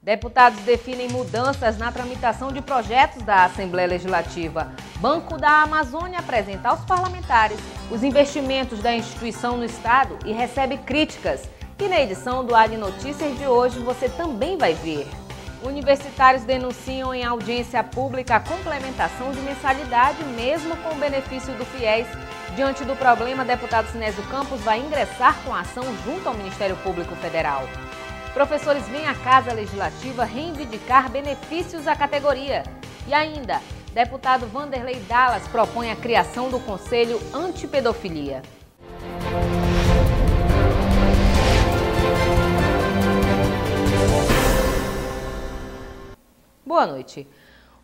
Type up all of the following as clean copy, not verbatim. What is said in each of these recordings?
Deputados definem mudanças na tramitação de projetos da Assembleia Legislativa. Banco da Amazônia apresenta aos parlamentares os investimentos da instituição no Estado e recebe críticas. E na edição do AD Notícias de hoje você também vai ver. Universitários denunciam em audiência pública a complementação de mensalidade, mesmo com o benefício do FIES. Diante do problema, deputado Sinésio Campos vai ingressar com ação junto ao Ministério Público Federal. Professores vêm à Casa Legislativa reivindicar benefícios à categoria. E ainda, deputado Vanderlei Dallas propõe a criação do Conselho Antipedofilia. Boa noite.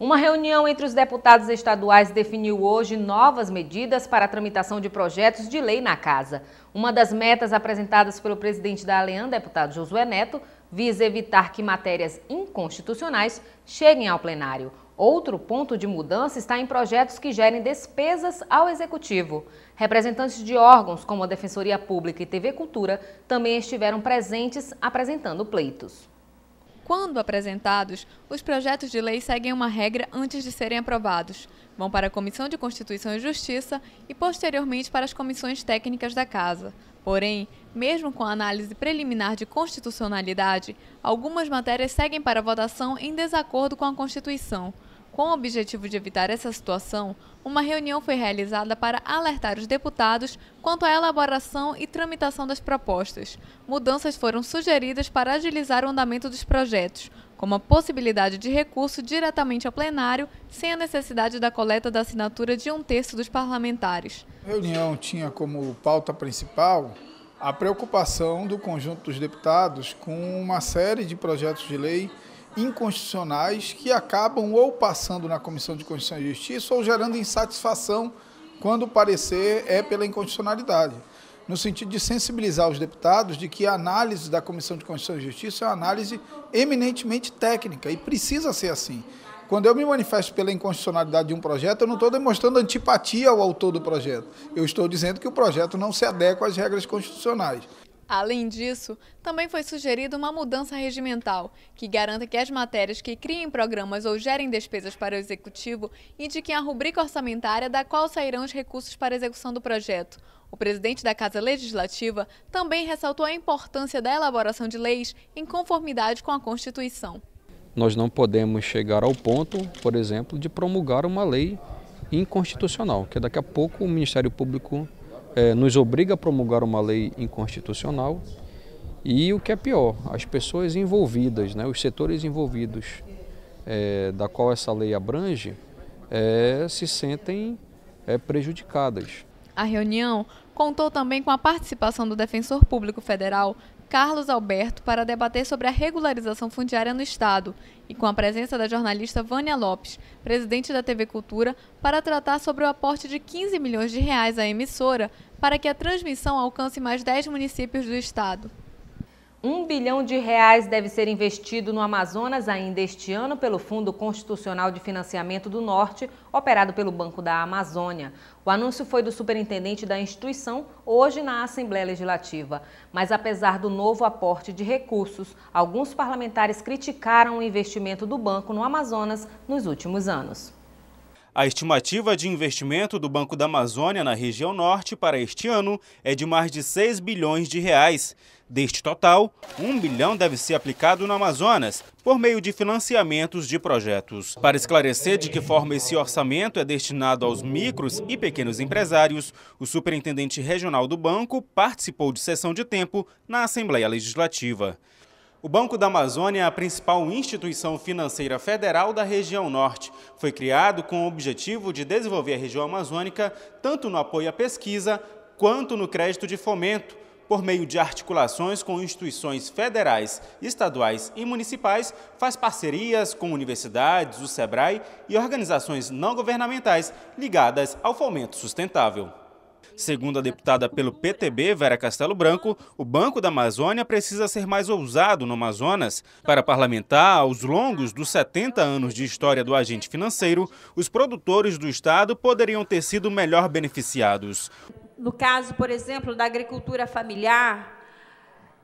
Uma reunião entre os deputados estaduais definiu hoje novas medidas para a tramitação de projetos de lei na Casa. Uma das metas apresentadas pelo presidente da ALEAN, deputado Josué Neto, visa evitar que matérias inconstitucionais cheguem ao plenário. Outro ponto de mudança está em projetos que gerem despesas ao Executivo. Representantes de órgãos como a Defensoria Pública e TV Cultura também estiveram presentes apresentando pleitos. Quando apresentados, os projetos de lei seguem uma regra antes de serem aprovados. Vão para a Comissão de Constituição e Justiça e, posteriormente, para as comissões técnicas da Casa. Porém, mesmo com a análise preliminar de constitucionalidade, algumas matérias seguem para votação em desacordo com a Constituição. Com o objetivo de evitar essa situação, uma reunião foi realizada para alertar os deputados quanto à elaboração e tramitação das propostas. Mudanças foram sugeridas para agilizar o andamento dos projetos, como a possibilidade de recurso diretamente ao plenário, sem a necessidade da coleta da assinatura de 1/3 dos parlamentares. A reunião tinha como pauta principal a preocupação do conjunto dos deputados com uma série de projetos de lei inconstitucionais que acabam ou passando na Comissão de Constituição e Justiça ou gerando insatisfação quando o parecer é pela inconstitucionalidade, no sentido de sensibilizar os deputados de que a análise da Comissão de Constituição e Justiça é uma análise eminentemente técnica e precisa ser assim. Quando eu me manifesto pela inconstitucionalidade de um projeto, eu não estou demonstrando antipatia ao autor do projeto. Eu estou dizendo que o projeto não se adequa às regras constitucionais. Além disso, também foi sugerida uma mudança regimental, que garanta que as matérias que criem programas ou gerem despesas para o Executivo indiquem a rubrica orçamentária da qual sairão os recursos para a execução do projeto. O presidente da Casa Legislativa também ressaltou a importância da elaboração de leis em conformidade com a Constituição. Nós não podemos chegar ao ponto, por exemplo, de promulgar uma lei inconstitucional, que daqui a pouco o Ministério Público nos obriga a promulgar uma lei inconstitucional e o que é pior, as pessoas envolvidas, os setores envolvidos da qual essa lei abrange, se sentem prejudicadas. A reunião contou também com a participação do Defensor Público Federal, Carlos Alberto, para debater sobre a regularização fundiária no Estado e com a presença da jornalista Vânia Lopes, presidente da TV Cultura, para tratar sobre o aporte de 15 milhões de reais à emissora para que a transmissão alcance mais 10 municípios do Estado. R$1 bilhão deve ser investido no Amazonas ainda este ano pelo Fundo Constitucional de Financiamento do Norte, operado pelo Banco da Amazônia. O anúncio foi do superintendente da instituição hoje na Assembleia Legislativa. Mas apesar do novo aporte de recursos, alguns parlamentares criticaram o investimento do banco no Amazonas nos últimos anos. A estimativa de investimento do Banco da Amazônia na região norte para este ano é de mais de 6 bilhões de reais. Deste total, 1 bilhão deve ser aplicado no Amazonas, por meio de financiamentos de projetos. Para esclarecer de que forma esse orçamento é destinado aos micros e pequenos empresários, o superintendente regional do banco participou de sessão de tempo na Assembleia Legislativa. O Banco da Amazônia é a principal instituição financeira federal da região norte. Foi criado com o objetivo de desenvolver a região amazônica tanto no apoio à pesquisa quanto no crédito de fomento, por meio de articulações com instituições federais, estaduais e municipais, faz parcerias com universidades, o SEBRAE e organizações não governamentais ligadas ao fomento sustentável. Segundo a deputada pelo PTB, Vera Castelo Branco, o Banco da Amazônia precisa ser mais ousado no Amazonas. Para a parlamentar, aos longos dos 70 anos de história do agente financeiro, os produtores do estado poderiam ter sido melhor beneficiados. No caso, por exemplo, da agricultura familiar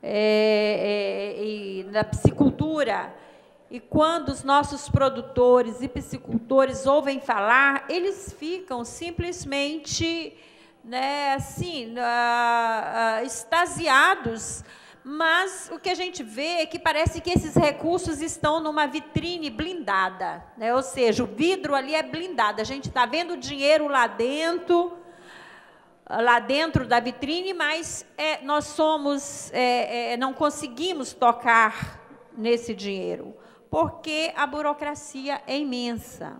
e da piscicultura, e quando os nossos produtores e piscicultores ouvem falar, eles ficam simplesmente, né, assim, extasiados. Mas o que a gente vê é que parece que esses recursos estão numa vitrine blindada, né? Ou seja, o vidro ali é blindado. A gente está vendo o dinheiro lá dentro da vitrine, mas nós não conseguimos tocar nesse dinheiro, porque a burocracia é imensa.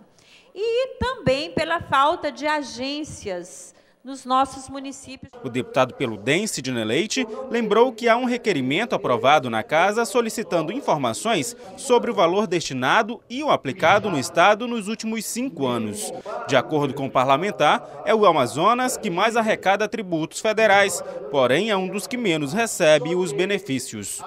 E também pela falta de agências nos nossos municípios. O deputado peludense Sidney Leite lembrou que há um requerimento aprovado na Casa solicitando informações sobre o valor destinado e o aplicado no Estado nos últimos 5 anos. De acordo com o parlamentar, é o Amazonas que mais arrecada tributos federais, porém é um dos que menos recebe os benefícios.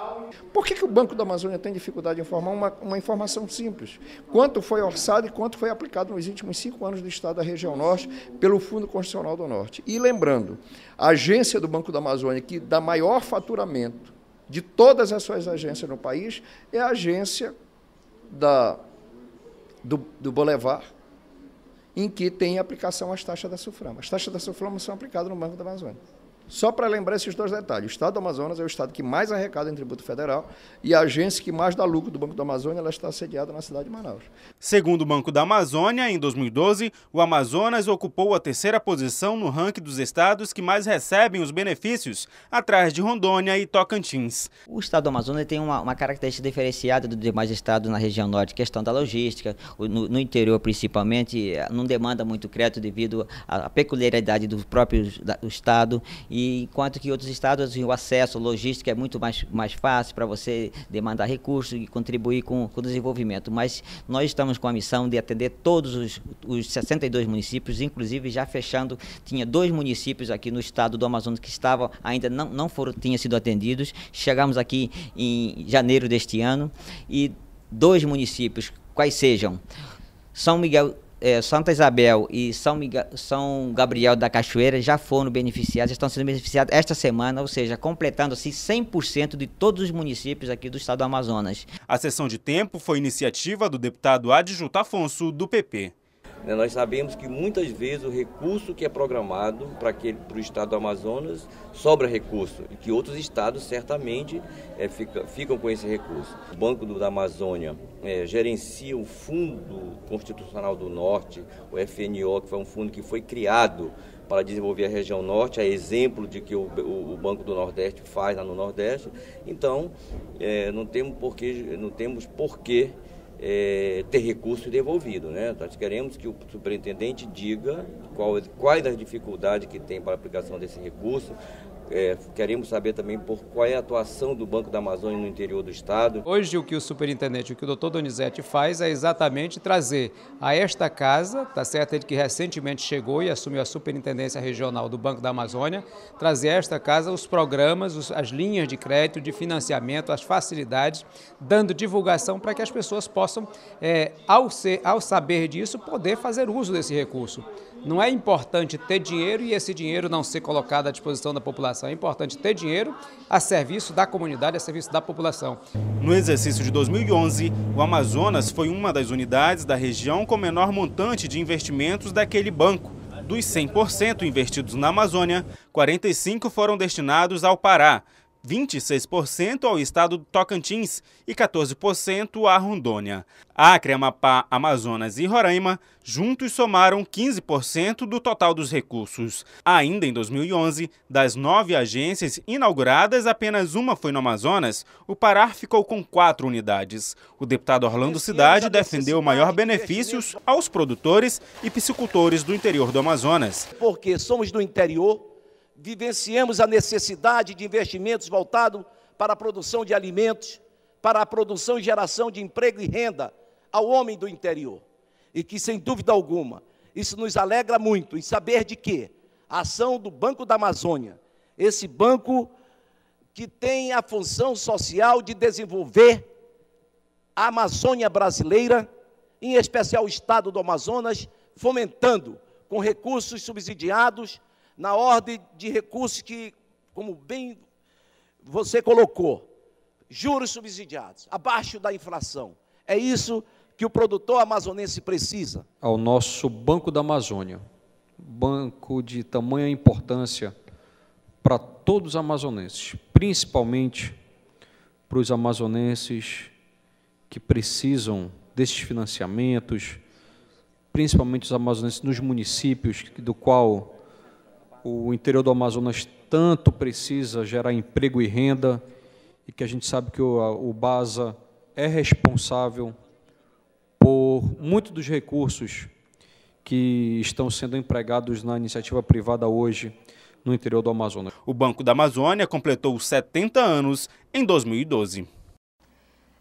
Por que o Banco da Amazônia tem dificuldade em informar uma informação simples? Quanto foi orçado e quanto foi aplicado nos últimos 5 anos do Estado da região Norte pelo Fundo Constitucional do Norte? E lembrando, a agência do Banco da Amazônia, que dá maior faturamento de todas as suas agências no país, é a agência do Bolevar, em que tem aplicação às taxas da SUFRAMA. As taxas da SUFRAMA são aplicadas no Banco da Amazônia. Só para lembrar esses 2 detalhes, o Estado do Amazonas é o Estado que mais arrecada em tributo federal e a agência que mais dá lucro do Banco da Amazônia, ela está sediada na cidade de Manaus. Segundo o Banco da Amazônia, em 2012, o Amazonas ocupou a 3ª posição no ranking dos estados que mais recebem os benefícios, atrás de Rondônia e Tocantins. O Estado do Amazonas tem uma característica diferenciada dos demais estados na região norte, questão da logística, no interior principalmente, não demanda muito crédito devido à peculiaridade do próprio estado, e enquanto que outros estados o acesso, logística é muito mais fácil para você demandar recursos e contribuir com o desenvolvimento. Mas nós estamos com a missão de atender todos os 62 municípios, inclusive já fechando, tinha 2 municípios aqui no estado do Amazonas que estavam ainda tinham sido atendidos. Chegamos aqui em janeiro deste ano e 2 municípios, quais sejam São Miguel, Santa Isabel e São Gabriel da Cachoeira já foram beneficiados, estão sendo beneficiados esta semana, ou seja, completando assim 100% de todos os municípios aqui do estado do Amazonas. A sessão de tempo foi iniciativa do deputado Adjunto Afonso, do PP. Nós sabemos que muitas vezes o recurso que é programado para o estado do Amazonas sobra recurso e que outros estados certamente ficam com esse recurso. O Banco da Amazônia gerencia o Fundo Constitucional do Norte, o FNO, que foi um fundo que foi criado para desenvolver a região Norte, a exemplo de que o Banco do Nordeste faz lá no Nordeste. Então, não temos por que ter recurso devolvido, né? Nós queremos que o superintendente diga quais as dificuldades que tem para a aplicação desse recurso. Queremos saber também qual é a atuação do Banco da Amazônia no interior do estado. Hoje o que o superintendente, o que o doutor Donizete faz é exatamente trazer a esta casa, tá certo? Ele que recentemente chegou e assumiu a superintendência regional do Banco da Amazônia, trazer a esta casa os programas, as linhas de crédito, de financiamento, as facilidades, dando divulgação para que as pessoas possam, ao saber disso, poder fazer uso desse recurso. Não é importante ter dinheiro e esse dinheiro não ser colocado à disposição da população. É importante ter dinheiro a serviço da comunidade, a serviço da população. No exercício de 2011, o Amazonas foi uma das unidades da região com menor montante de investimentos daquele banco. Dos 100% investidos na Amazônia, 45% foram destinados ao Pará, 26% ao estado do Tocantins e 14% à Rondônia. Acre, Amapá, Amazonas e Roraima juntos somaram 15% do total dos recursos. Ainda em 2011, das 9 agências inauguradas, apenas uma foi no Amazonas. O Pará ficou com 4 unidades. O deputado Orlando Cidade defendeu maior benefícios aos produtores e piscicultores do interior do Amazonas. Porque somos do interior, vivenciamos a necessidade de investimentos voltados para a produção de alimentos, para a produção e geração de emprego e renda ao homem do interior. E que, sem dúvida alguma, isso nos alegra muito em saber de que a ação do Banco da Amazônia, esse banco que tem a função social de desenvolver a Amazônia brasileira, em especial o estado do Amazonas, fomentando com recursos subsidiados, na ordem de recursos que, como bem você colocou, juros subsidiados, abaixo da inflação. É isso que o produtor amazonense precisa. Ao nosso Banco da Amazônia, banco de tamanha importância para todos os amazonenses, principalmente para os amazonenses que precisam desses financiamentos, principalmente os amazonenses nos municípios do qual o interior do Amazonas tanto precisa gerar emprego e renda, e que a gente sabe que o BASA é responsável por muitos dos recursos que estão sendo empregados na iniciativa privada hoje no interior do Amazonas. O Banco da Amazônia completou 70 anos em 2012.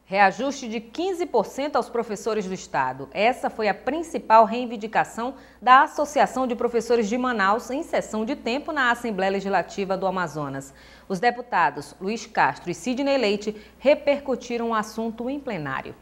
Reajuste de 15% aos professores do Estado. Essa foi a principal reivindicação da Associação de Professores de Manaus em sessão de tempo na Assembleia Legislativa do Amazonas. Os deputados Luiz Castro e Sidney Leite repercutiram o assunto em plenário.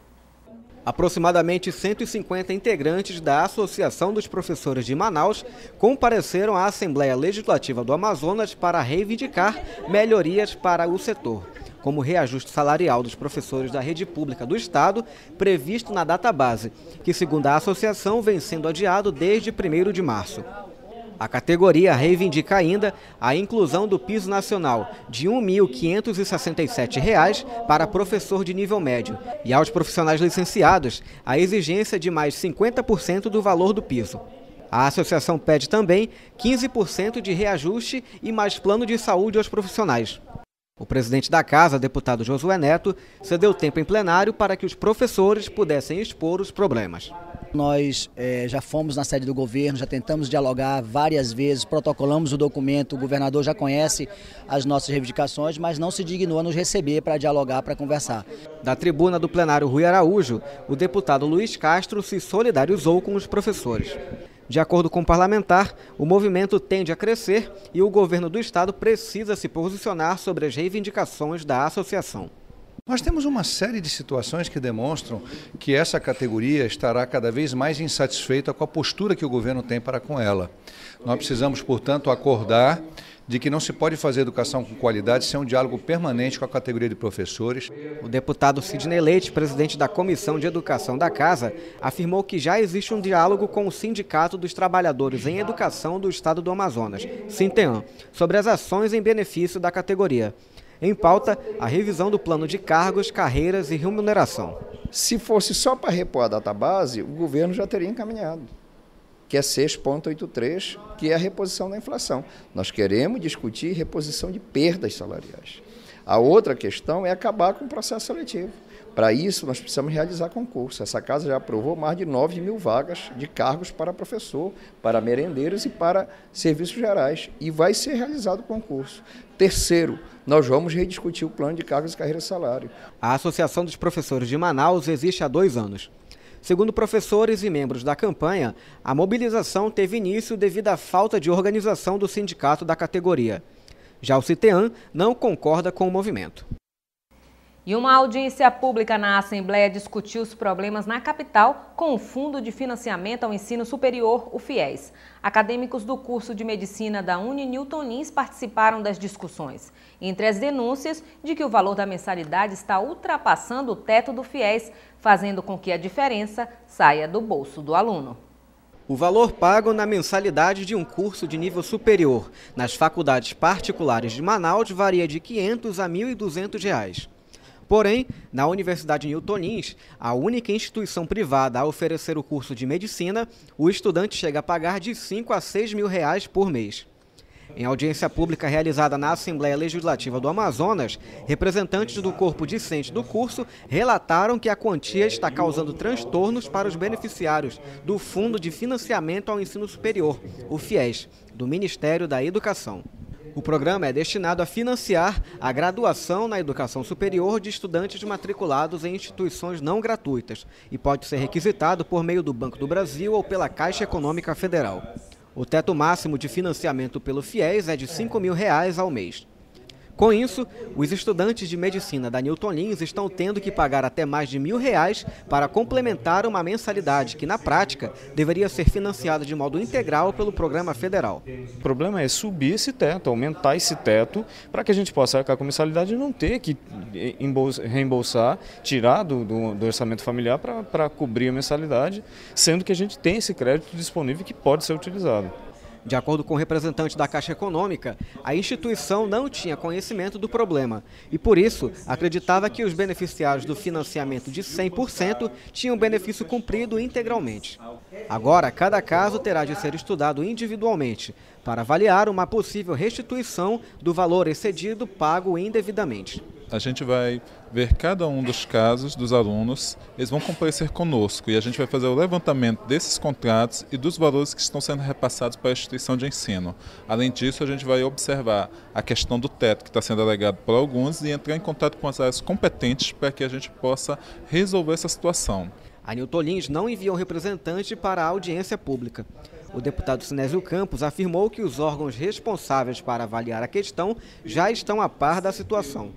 Aproximadamente 150 integrantes da Associação dos Professores de Manaus compareceram à Assembleia Legislativa do Amazonas para reivindicar melhorias para o setor, como o reajuste salarial dos professores da rede pública do Estado, previsto na database, que, segundo a associação, vem sendo adiado desde 1º de março. A categoria reivindica ainda a inclusão do piso nacional de R$ 1.567 para professor de nível médio e aos profissionais licenciados a exigência de mais 50% do valor do piso. A associação pede também 15% de reajuste e mais plano de saúde aos profissionais. O presidente da Casa, deputado Josué Neto, cedeu tempo em plenário para que os professores pudessem expor os problemas. Nós já fomos na sede do governo, já tentamos dialogar várias vezes, protocolamos o documento, o governador já conhece as nossas reivindicações, mas não se dignou a nos receber para dialogar, para conversar. Da tribuna do plenário Rui Araújo, o deputado Luiz Castro se solidarizou com os professores. De acordo com o parlamentar, o movimento tende a crescer e o governo do estado precisa se posicionar sobre as reivindicações da associação. Nós temos uma série de situações que demonstram que essa categoria estará cada vez mais insatisfeita com a postura que o governo tem para com ela. Nós precisamos, portanto, acordar de que não se pode fazer educação com qualidade sem um diálogo permanente com a categoria de professores. O deputado Sidney Leite, presidente da Comissão de Educação da Casa, afirmou que já existe um diálogo com o Sindicato dos Trabalhadores em Educação do Estado do Amazonas, Sinteam, sobre as ações em benefício da categoria. Em pauta, a revisão do plano de cargos, carreiras e remuneração. Se fosse só para repor a database, o governo já teria encaminhado, que é 6,83, que é a reposição da inflação. Nós queremos discutir reposição de perdas salariais. A outra questão é acabar com o processo seletivo. Para isso, nós precisamos realizar concurso. Essa casa já aprovou mais de 9.000 vagas de cargos para professor, para merendeiros e para serviços gerais. E vai ser realizado o concurso. Terceiro, nós vamos rediscutir o plano de cargos, carreira e salário. A Associação dos Professores de Manaus existe há 2 anos. Segundo professores e membros da campanha, a mobilização teve início devido à falta de organização do sindicato da categoria. Já o Sinteam não concorda com o movimento. E uma audiência pública na Assembleia discutiu os problemas na capital com o Fundo de Financiamento ao Ensino Superior, o FIES. Acadêmicos do curso de Medicina da Uninewton Lins participaram das discussões, entre as denúncias de que o valor da mensalidade está ultrapassando o teto do FIES, fazendo com que a diferença saia do bolso do aluno. O valor pago na mensalidade de um curso de nível superior nas faculdades particulares de Manaus varia de R$ 500 a R$ 1.200. Porém, na Universidade Newton Lins, a única instituição privada a oferecer o curso de medicina, o estudante chega a pagar de R$ 5 a R$ 6 mil por mês. Em audiência pública realizada na Assembleia Legislativa do Amazonas, representantes do corpo discente do curso relataram que a quantia está causando transtornos para os beneficiários do Fundo de Financiamento ao Ensino Superior, o FIES, do Ministério da Educação. O programa é destinado a financiar a graduação na educação superior de estudantes matriculados em instituições não gratuitas e pode ser requisitado por meio do Banco do Brasil ou pela Caixa Econômica Federal. O teto máximo de financiamento pelo FIES é de R$ 5 mil ao mês. Com isso, os estudantes de medicina da Newton Lins estão tendo que pagar até mais de R$1.000 para complementar uma mensalidade que, na prática, deveria ser financiada de modo integral pelo programa federal. O problema é subir esse teto, aumentar esse teto, para que a gente possa arcar com a mensalidade e não ter que reembolsar, tirar do orçamento familiar para cobrir a mensalidade, sendo que a gente tem esse crédito disponível que pode ser utilizado. De acordo com o representante da Caixa Econômica, a instituição não tinha conhecimento do problema e, por isso, acreditava que os beneficiários do financiamento de 100% tinham o benefício cumprido integralmente. Agora, cada caso terá de ser estudado individualmente para avaliar uma possível restituição do valor excedido pago indevidamente. A gente vai ver cada um dos casos dos alunos, eles vão comparecer conosco e a gente vai fazer o levantamento desses contratos e dos valores que estão sendo repassados para a instituição de ensino. Além disso, a gente vai observar a questão do teto que está sendo alegado por alguns e entrar em contato com as áreas competentes para que a gente possa resolver essa situação. A Newton Lins não enviou um representante para a audiência pública. O deputado Sinésio Campos afirmou que os órgãos responsáveis para avaliar a questão já estão a par da situação.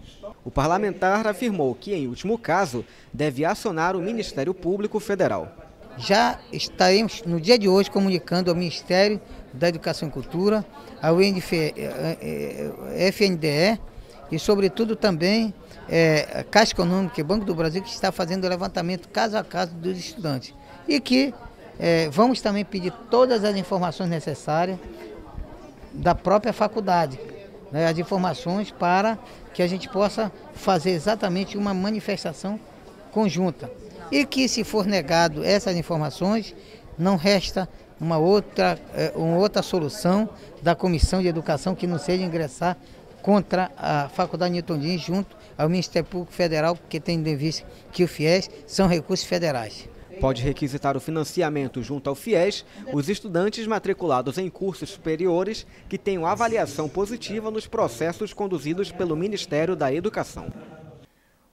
O parlamentar afirmou que, em último caso, deve acionar o Ministério Público Federal. Já estaremos, no dia de hoje, comunicando ao Ministério da Educação e Cultura, ao FNDE e, sobretudo, também a Caixa Econômica e Banco do Brasil, que está fazendo o levantamento caso a caso dos estudantes. E que vamos também pedir todas as informações necessárias da própria faculdade, né, as informações para que a gente possa fazer exatamente uma manifestação conjunta. E que, se for negado essas informações, não resta uma outra solução da Comissão de Educação que não seja ingressar contra a Faculdade Newton Lins junto ao Ministério Público Federal, porque tendo em vista que o FIES são recursos federais. Pode requisitar o financiamento junto ao FIES os estudantes matriculados em cursos superiores que tenham avaliação positiva nos processos conduzidos pelo Ministério da Educação.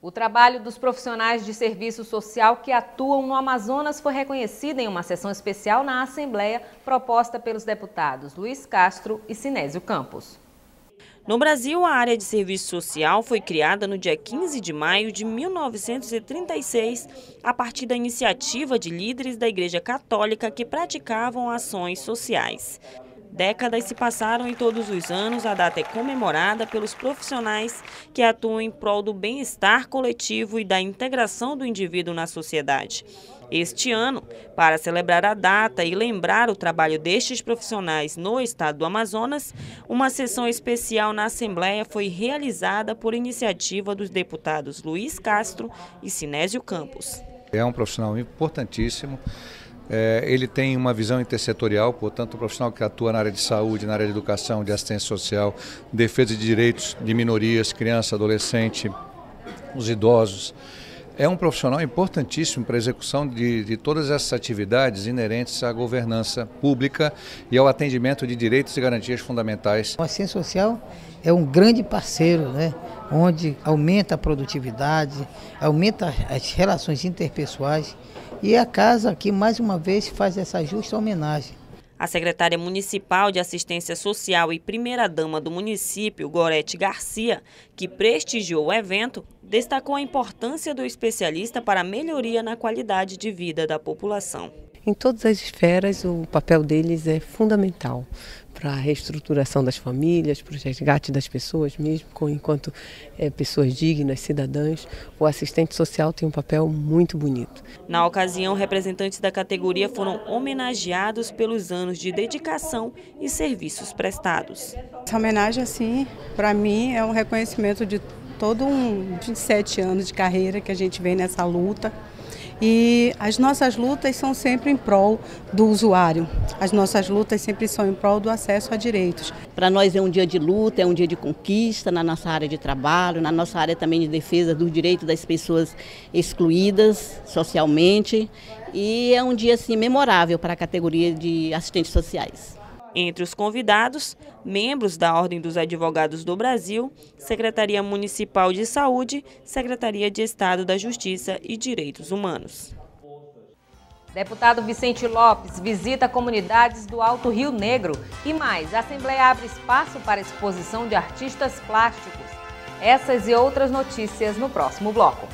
O trabalho dos profissionais de serviço social que atuam no Amazonas foi reconhecido em uma sessão especial na Assembleia proposta pelos deputados Luiz Castro e Sinésio Campos. No Brasil, a área de serviço social foi criada no dia 15 de maio de 1936, a partir da iniciativa de líderes da Igreja Católica que praticavam ações sociais. Décadas se passaram e todos os anos a data é comemorada pelos profissionais que atuam em prol do bem-estar coletivo e da integração do indivíduo na sociedade. Este ano, para celebrar a data e lembrar o trabalho destes profissionais no estado do Amazonas, uma sessão especial na Assembleia foi realizada por iniciativa dos deputados Luiz Castro e Sinésio Campos. É um profissional importantíssimo. Ele tem uma visão intersetorial, portanto, um profissional que atua na área de saúde, na área de educação, de assistência social, defesa de direitos de minorias, criança, adolescente, os idosos. É um profissional importantíssimo para a execução de todas essas atividades inerentes à governança pública e ao atendimento de direitos e garantias fundamentais. A assistência social é um grande parceiro, né, onde aumenta a produtividade, aumenta as relações interpessoais. E a casa aqui, mais uma vez, faz essa justa homenagem. A secretária municipal de Assistência Social e primeira-dama do município, Gorete Garcia, que prestigiou o evento, destacou a importância do especialista para a melhoria na qualidade de vida da população. Em todas as esferas, o papel deles é fundamental para a reestruturação das famílias, para o resgate das pessoas mesmo, enquanto pessoas dignas, cidadãs. O assistente social tem um papel muito bonito. Na ocasião, representantes da categoria foram homenageados pelos anos de dedicação e serviços prestados. Essa homenagem, assim, para mim, é um reconhecimento de todo 27 anos de carreira que a gente vem nessa luta. E as nossas lutas são sempre em prol do usuário. As nossas lutas sempre são em prol do acesso a direitos. Para nós é um dia de luta, é um dia de conquista na nossa área de trabalho, na nossa área também de defesa dos direitos das pessoas excluídas socialmente. E é um dia assim, memorável para a categoria de assistentes sociais. Entre os convidados, membros da Ordem dos Advogados do Brasil, Secretaria Municipal de Saúde, Secretaria de Estado da Justiça e Direitos Humanos. Deputado Vicente Lopes visita comunidades do Alto Rio Negro. E mais, a Assembleia abre espaço para exposição de artistas plásticos. Essas e outras notícias no próximo bloco.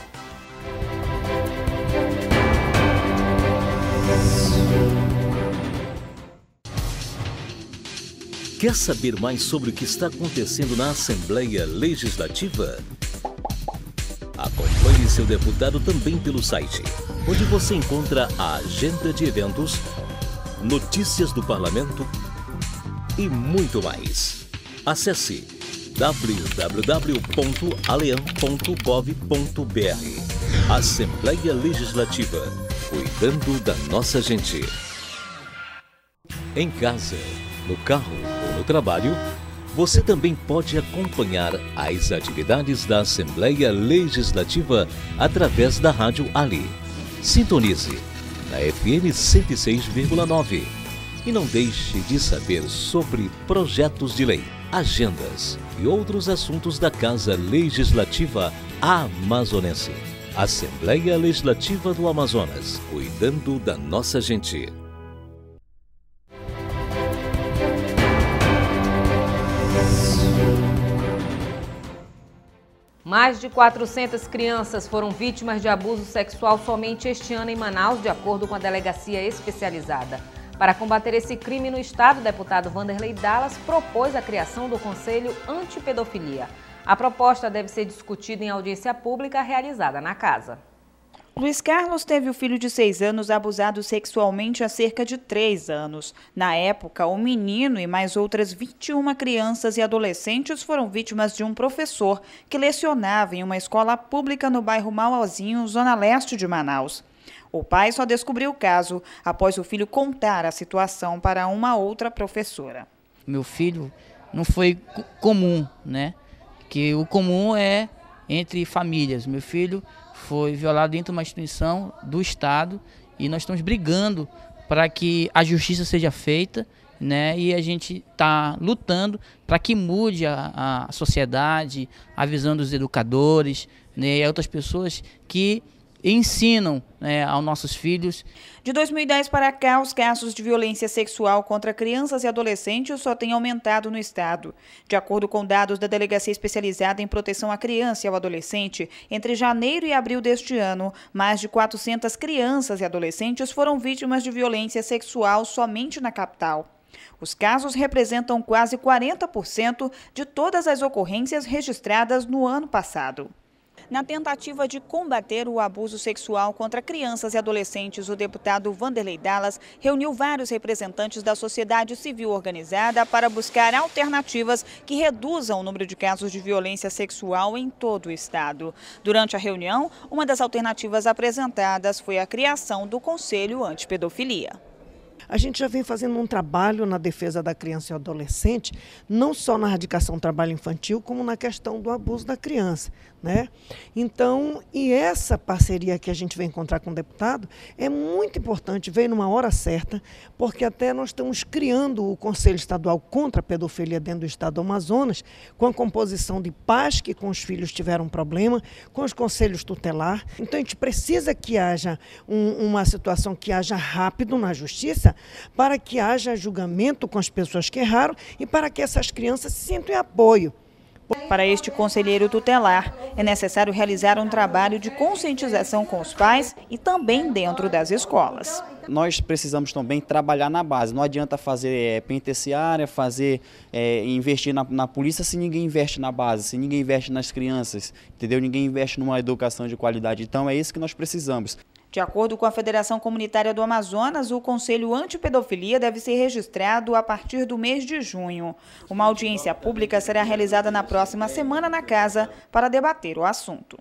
Quer saber mais sobre o que está acontecendo na Assembleia Legislativa? Acompanhe seu deputado também pelo site, onde você encontra a agenda de eventos, notícias do parlamento e muito mais. Acesse www.aleam.gov.br. Assembleia Legislativa, cuidando da nossa gente. Em casa, no carro ou no trabalho, você também pode acompanhar as atividades da Assembleia Legislativa através da Rádio Ali. Sintonize na FM 106,9 e não deixe de saber sobre projetos de lei, agendas e outros assuntos da Casa Legislativa Amazonense. Assembleia Legislativa do Amazonas, cuidando da nossa gente. Mais de 400 crianças foram vítimas de abuso sexual somente este ano em Manaus, de acordo com a delegacia especializada. Para combater esse crime no estado, o deputado Vanderlei Dallas propôs a criação do Conselho Antipedofilia. A proposta deve ser discutida em audiência pública realizada na casa. Luiz Carlos teve o filho de 6 anos abusado sexualmente há cerca de 3 anos. Na época, o menino e mais outras 21 crianças e adolescentes foram vítimas de um professor que lecionava em uma escola pública no bairro Mauazinho, zona leste de Manaus. O pai só descobriu o caso após o filho contar a situação para uma outra professora. Meu filho não foi comum, né? Que o comum é entre famílias. Meu filho foi violado dentro de uma instituição do Estado e nós estamos brigando para que a justiça seja feita, né? E a gente está lutando para que mude a sociedade, a visão dos educadores, né? E outras pessoas que ensinam, né, aos nossos filhos. De 2010 para cá, os casos de violência sexual contra crianças e adolescentes só têm aumentado no estado. De acordo com dados da Delegacia Especializada em Proteção à Criança e ao Adolescente, entre janeiro e abril deste ano, mais de 400 crianças e adolescentes foram vítimas de violência sexual somente na capital. Os casos representam quase 40% de todas as ocorrências registradas no ano passado. Na tentativa de combater o abuso sexual contra crianças e adolescentes, o deputado Vanderlei Dallas reuniu vários representantes da sociedade civil organizada para buscar alternativas que reduzam o número de casos de violência sexual em todo o estado. Durante a reunião, uma das alternativas apresentadas foi a criação do Conselho Antipedofilia. A gente já vem fazendo um trabalho na defesa da criança e adolescente, não só na erradicação do trabalho infantil, como na questão do abuso da criança, né? Então, e essa parceria que a gente vai encontrar com o deputado é muito importante, veio numa hora certa, porque até nós estamos criando o Conselho Estadual contra a Pedofilia dentro do estado do Amazonas, com a composição de pais que com os filhos tiveram problema, com os conselhos tutelar. Então, a gente precisa que haja uma situação que haja rápido na justiça, para que haja julgamento com as pessoas que erraram e para que essas crianças se sintam apoio. Para este conselheiro tutelar, é necessário realizar um trabalho de conscientização com os pais e também dentro das escolas. Nós precisamos também trabalhar na base. Não adianta fazer penitenciária, investir na polícia se ninguém investe na base, se ninguém investe nas crianças, entendeu? Ninguém investe numa educação de qualidade. Então é isso que nós precisamos. De acordo com a Federação Comunitária do Amazonas, o Conselho Antipedofilia deve ser registrado a partir do mês de junho. Uma audiência pública será realizada na próxima semana na casa para debater o assunto.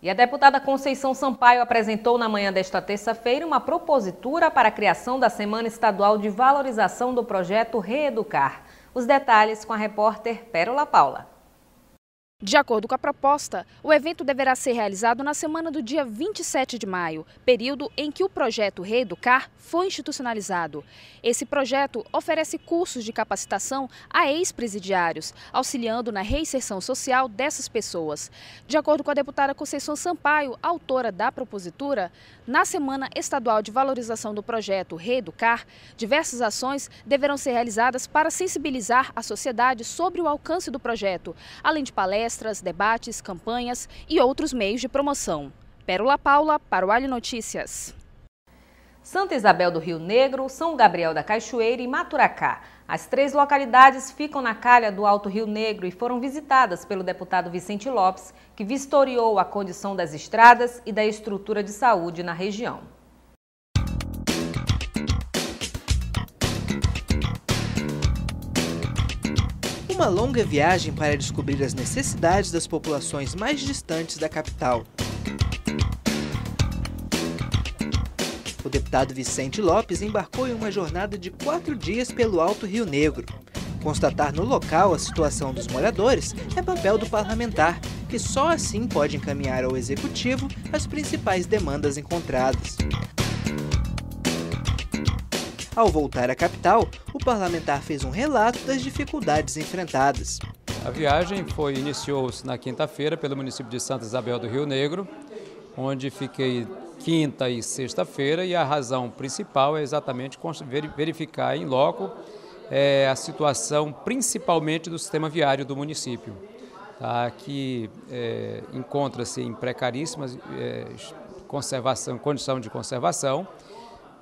E a deputada Conceição Sampaio apresentou na manhã desta terça-feira uma propositura para a criação da Semana Estadual de Valorização do Projeto Reeducar. Os detalhes com a repórter Pérola Paula. De acordo com a proposta, o evento deverá ser realizado na semana do dia 27 de maio, período em que o projeto Reeducar foi institucionalizado. Esse projeto oferece cursos de capacitação a ex-presidiários, auxiliando na reinserção social dessas pessoas. De acordo com a deputada Conceição Sampaio, autora da propositura, na Semana Estadual de Valorização do Projeto Reeducar, diversas ações deverão ser realizadas para sensibilizar a sociedade sobre o alcance do projeto, além de palestras, palestras, debates, campanhas e outros meios de promoção. Pérola Paula, para o Ali Notícias. Santa Isabel do Rio Negro, São Gabriel da Cachoeira e Maturacá. As 3 localidades ficam na calha do Alto Rio Negro e foram visitadas pelo deputado Vicente Lopes, que vistoriou a condição das estradas e da estrutura de saúde na região. Uma longa viagem para descobrir as necessidades das populações mais distantes da capital. O deputado Vicente Lopes embarcou em uma jornada de 4 dias pelo Alto Rio Negro. Constatar no local a situação dos moradores é papel do parlamentar, que só assim pode encaminhar ao Executivo as principais demandas encontradas. Ao voltar à capital, o parlamentar fez um relato das dificuldades enfrentadas. A viagem iniciou-se na quinta-feira pelo município de Santa Isabel do Rio Negro, onde fiquei quinta e sexta-feira, e a razão principal é exatamente verificar em loco a situação principalmente do sistema viário do município, tá? Que encontra-se em precaríssima condição de conservação.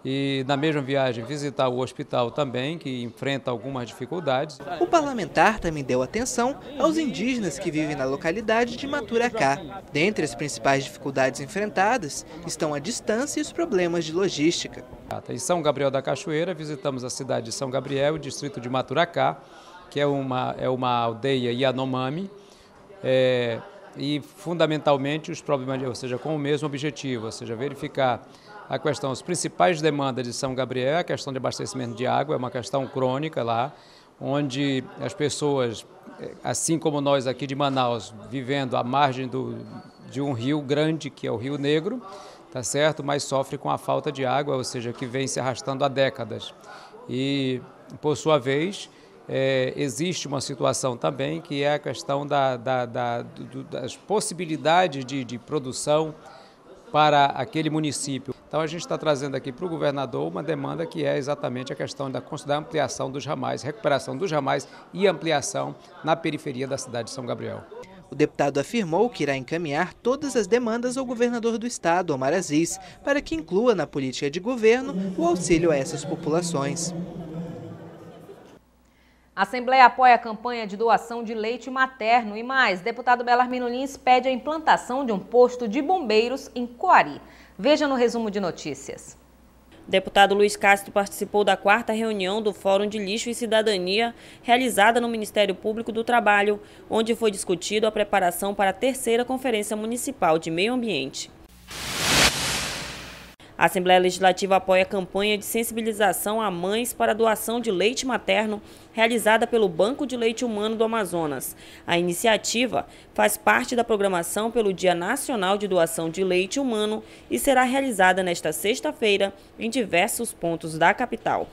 E na mesma viagem visitar o hospital também, que enfrenta algumas dificuldades. O parlamentar também deu atenção aos indígenas que vivem na localidade de Maturacá. Dentre as principais dificuldades enfrentadas estão a distância e os problemas de logística. Em São Gabriel da Cachoeira, visitamos a cidade de São Gabriel, o distrito de Maturacá, que é uma aldeia Yanomami, e fundamentalmente os problemas, ou seja, com o mesmo objetivo, ou seja, verificar a questão, as principais demandas de São Gabriel, a questão de abastecimento de água, é uma questão crônica lá, onde as pessoas, assim como nós aqui de Manaus, vivendo à margem de um rio grande, que é o Rio Negro, tá certo? Mas sofre com a falta de água, ou seja, que vem se arrastando há décadas. E, por sua vez, existe uma situação também que é a questão das possibilidades de produção para aquele município. Então a gente está trazendo aqui para o governador uma demanda que é exatamente a questão da ampliação dos ramais, recuperação dos ramais e ampliação na periferia da cidade de São Gabriel. O deputado afirmou que irá encaminhar todas as demandas ao governador do estado, Omar Aziz, para que inclua na política de governo o auxílio a essas populações. A Assembleia apoia a campanha de doação de leite materno e mais. Deputado Belarmino Lins pede a implantação de um posto de bombeiros em Coari. Veja no resumo de notícias. Deputado Luiz Castro participou da 4ª reunião do Fórum de Lixo e Cidadania, realizada no Ministério Público do Trabalho, onde foi discutido a preparação para a 3ª Conferência Municipal de Meio Ambiente. A Assembleia Legislativa apoia a campanha de sensibilização a mães para a doação de leite materno realizada pelo Banco de Leite Humano do Amazonas. A iniciativa faz parte da programação pelo Dia Nacional de Doação de Leite Humano e será realizada nesta sexta-feira em diversos pontos da capital.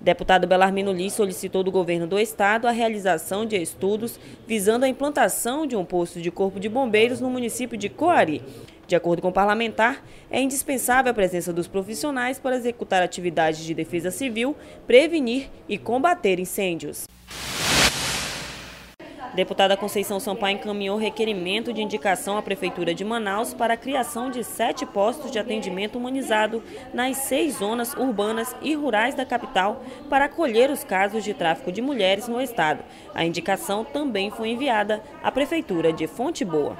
Deputado Belarmino Lins solicitou do governo do estado a realização de estudos visando a implantação de um posto de corpo de bombeiros no município de Coari. De acordo com o parlamentar, é indispensável a presença dos profissionais para executar atividades de defesa civil, prevenir e combater incêndios. Deputada Conceição Sampaio encaminhou requerimento de indicação à Prefeitura de Manaus para a criação de 7 postos de atendimento humanizado nas 6 zonas urbanas e rurais da capital para acolher os casos de tráfico de mulheres no estado. A indicação também foi enviada à Prefeitura de Fonte Boa.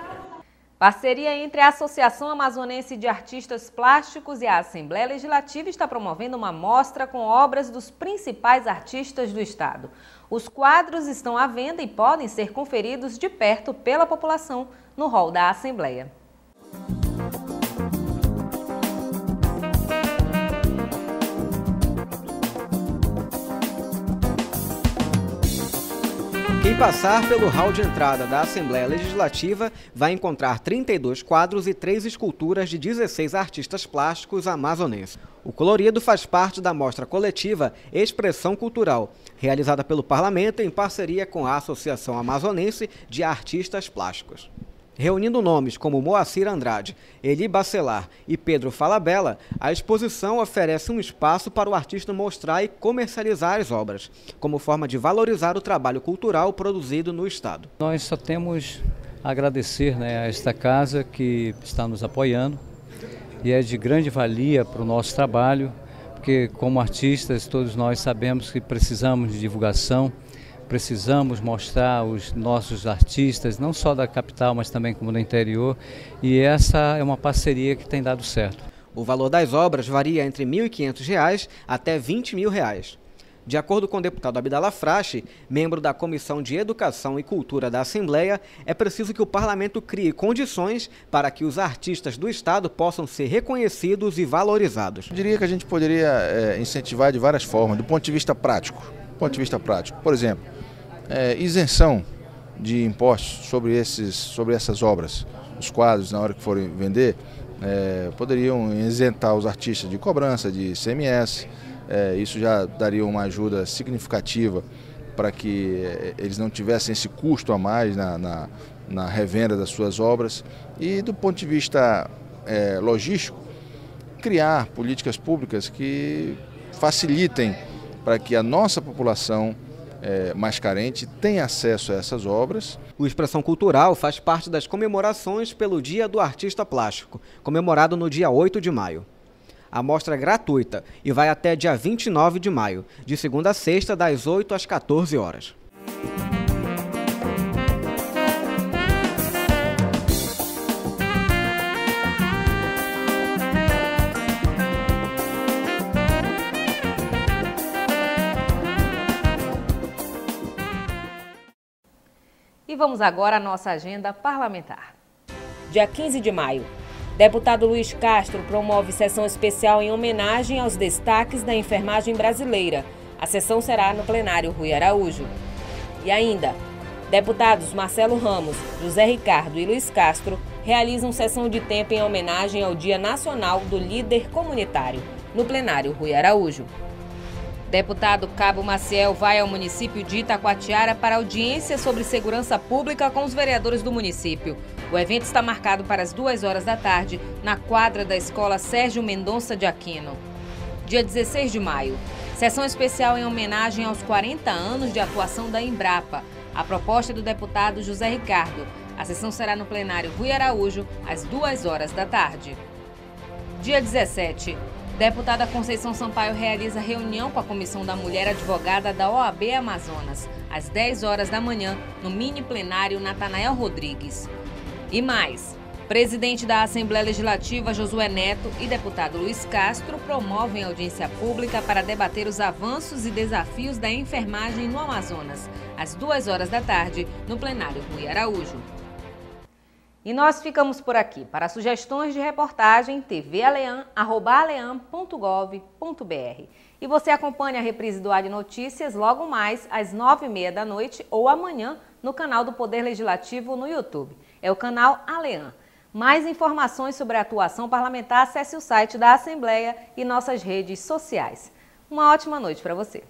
Parceria entre a Associação Amazonense de Artistas Plásticos e a Assembleia Legislativa está promovendo uma mostra com obras dos principais artistas do estado. Os quadros estão à venda e podem ser conferidos de perto pela população no hall da Assembleia. Quem passar pelo hall de entrada da Assembleia Legislativa vai encontrar 32 quadros e 3 esculturas de 16 artistas plásticos amazonenses. O colorido faz parte da mostra coletiva Expressão Cultural, realizada pelo Parlamento em parceria com a Associação Amazonense de Artistas Plásticos. Reunindo nomes como Moacir Andrade, Eli Bacelar e Pedro Falabella, a exposição oferece um espaço para o artista mostrar e comercializar as obras, como forma de valorizar o trabalho cultural produzido no Estado. Nós só temos a agradecer, a esta casa que está nos apoiando e é de grande valia para o nosso trabalho, porque como artistas todos nós sabemos que precisamos de divulgação, precisamos mostrar os nossos artistas, não só da capital, mas também como do interior, e essa é uma parceria que tem dado certo. O valor das obras varia entre R$ 1.500 até R$ 20.000. De acordo com o deputado Abdala Frache, membro da Comissão de Educação e Cultura da Assembleia, é preciso que o parlamento crie condições para que os artistas do Estado possam ser reconhecidos e valorizados. Eu diria que a gente poderia incentivar de várias formas, do ponto de vista prático. Por exemplo, isenção de impostos sobre essas obras. Os quadros, na hora que forem vender, poderiam isentar os artistas de cobrança, de ICMS. Isso já daria uma ajuda significativa para que eles não tivessem esse custo a mais na revenda das suas obras. E do ponto de vista logístico, criar políticas públicas que facilitem para que a nossa população mais carente tenha acesso a essas obras. O Expressão Cultural faz parte das comemorações pelo Dia do Artista Plástico, comemorado no dia 8 de maio. A mostra é gratuita e vai até dia 29 de maio, de segunda a sexta, das 8 às 14 horas. E vamos agora à nossa agenda parlamentar. Dia 15 de maio. Deputado Luiz Castro promove sessão especial em homenagem aos destaques da enfermagem brasileira. A sessão será no plenário Rui Araújo. E ainda, deputados Marcelo Ramos, José Ricardo e Luiz Castro realizam sessão de tempo em homenagem ao Dia Nacional do Líder Comunitário, no plenário Rui Araújo. Deputado Cabo Maciel vai ao município de Itacoatiara para audiência sobre segurança pública com os vereadores do município. O evento está marcado para as 2 horas da tarde, na quadra da Escola Sérgio Mendonça de Aquino. Dia 16 de maio, sessão especial em homenagem aos 40 anos de atuação da Embrapa. A proposta é do deputado José Ricardo. A sessão será no plenário Rui Araújo, às 2 horas da tarde. Dia 17, deputada Conceição Sampaio realiza reunião com a Comissão da Mulher Advogada da OAB Amazonas, às 10 horas da manhã, no mini plenário Natanael Rodrigues. E mais, presidente da Assembleia Legislativa, Josué Neto, e deputado Luiz Castro promovem audiência pública para debater os avanços e desafios da enfermagem no Amazonas, às 2 horas da tarde, no plenário Rui Araújo. E nós ficamos por aqui. Para sugestões de reportagem, tvalean@alean.gov.br. E você acompanha a reprise do AD Notícias logo mais às 9h30 da noite ou amanhã no canal do Poder Legislativo no YouTube. É o canal Alean. Mais informações sobre a atuação parlamentar, acesse o site da Assembleia e nossas redes sociais. Uma ótima noite para você.